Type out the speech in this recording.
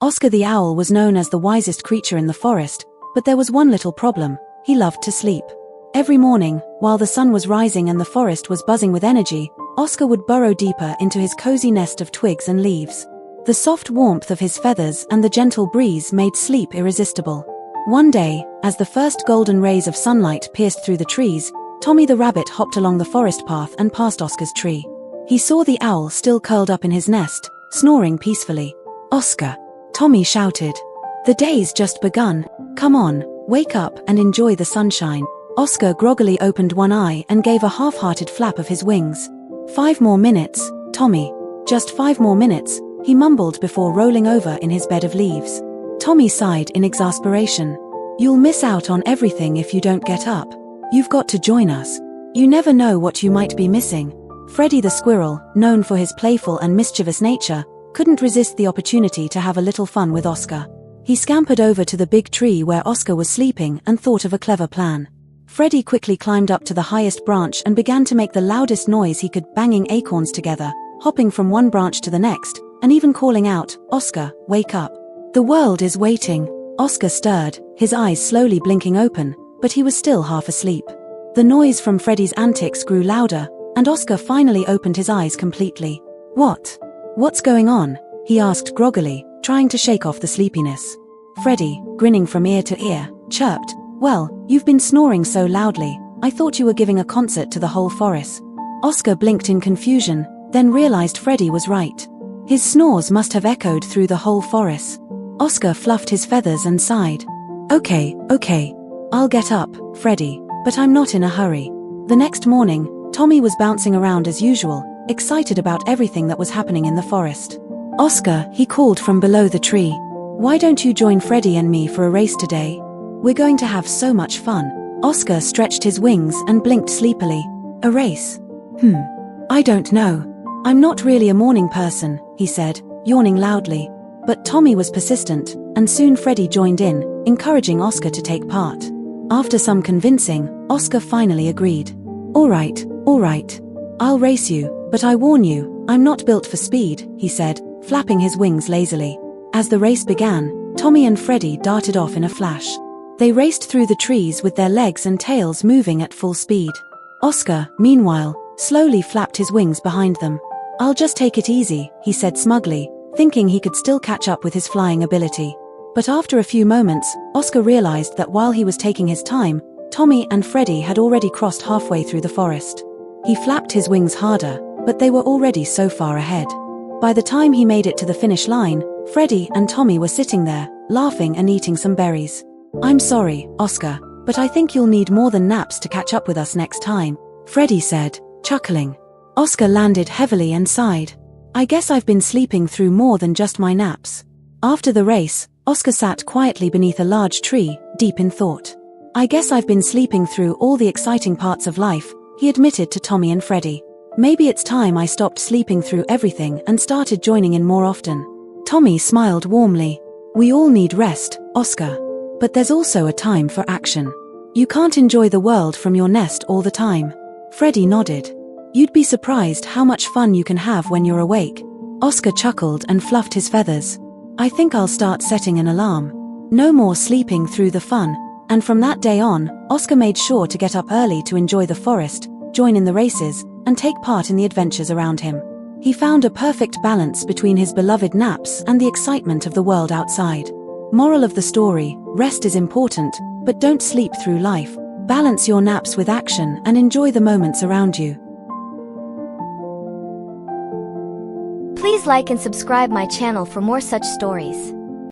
Oscar the owl was known as the wisest creature in the forest, but there was one little problem: he loved to sleep. Every morning, while the sun was rising and the forest was buzzing with energy, Oscar would burrow deeper into his cozy nest of twigs and leaves. The soft warmth of his feathers and the gentle breeze made sleep irresistible. One day, as the first golden rays of sunlight pierced through the trees, Tommy the rabbit hopped along the forest path and past Oscar's tree. He saw the owl still curled up in his nest, snoring peacefully. "Oscar!" Tommy shouted. "The day's just begun. Come on, wake up and enjoy the sunshine." Oscar groggily opened one eye and gave a half-hearted flap of his wings. "5 more minutes, Tommy. Just 5 more minutes," he mumbled before rolling over in his bed of leaves. Tommy sighed in exasperation. "You'll miss out on everything if you don't get up. You've got to join us. You never know what you might be missing." Freddy the squirrel, known for his playful and mischievous nature, couldn't resist the opportunity to have a little fun with Oscar. He scampered over to the big tree where Oscar was sleeping and thought of a clever plan. Freddy quickly climbed up to the highest branch and began to make the loudest noise he could, banging acorns together, hopping from one branch to the next, and even calling out, "Oscar, wake up. The world is waiting." Oscar stirred, his eyes slowly blinking open, but he was still half asleep. The noise from Freddy's antics grew louder, and Oscar finally opened his eyes completely. What's going on?" he asked groggily, trying to shake off the sleepiness. Freddy, grinning from ear to ear, chirped, "Well, you've been snoring so loudly, I thought you were giving a concert to the whole forest." Oscar blinked in confusion, then realized Freddy was right. His snores must have echoed through the whole forest. Oscar fluffed his feathers and sighed. Okay, I'll get up, Freddy, but I'm not in a hurry." The next morning, Tommy was bouncing around as usual, excited about everything that was happening in the forest. "Oscar," he called from below the tree, "why don't you join Freddy and me for a race today? We're going to have so much fun." Oscar stretched his wings and blinked sleepily. "A race? I don't know. I'm not really a morning person," he said, yawning loudly. But Tommy was persistent, and soon Freddy joined in, encouraging Oscar to take part. After some convincing, Oscar finally agreed. All right. I'll race you, but I warn you, I'm not built for speed," he said, flapping his wings lazily. As the race began, Tommy and Freddy darted off in a flash. They raced through the trees with their legs and tails moving at full speed. Oscar, meanwhile, slowly flapped his wings behind them. "I'll just take it easy," he said smugly, thinking he could still catch up with his flying ability. But after a few moments, Oscar realized that while he was taking his time, Tommy and Freddy had already crossed halfway through the forest. He flapped his wings harder, but they were already so far ahead. By the time he made it to the finish line, Freddy and Tommy were sitting there, laughing and eating some berries. "I'm sorry, Oscar, but I think you'll need more than naps to catch up with us next time," Freddy said, chuckling. Oscar landed heavily and sighed. "I guess I've been sleeping through more than just my naps." After the race, Oscar sat quietly beneath a large tree, deep in thought. "I guess I've been sleeping through all the exciting parts of life," he admitted to Tommy and Freddy. "Maybe it's time I stopped sleeping through everything and started joining in more often." Tommy smiled warmly. "We all need rest, Oscar. But there's also a time for action. You can't enjoy the world from your nest all the time." Freddy nodded. "You'd be surprised how much fun you can have when you're awake." Oscar chuckled and fluffed his feathers. "I think I'll start setting an alarm. No more sleeping through the fun." And from that day on, Oscar made sure to get up early to enjoy the forest, join in the races, and take part in the adventures around him. He found a perfect balance between his beloved naps and the excitement of the world outside. Moral of the story: rest is important, but don't sleep through life. Balance your naps with action and enjoy the moments around you. Please like and subscribe my channel for more such stories.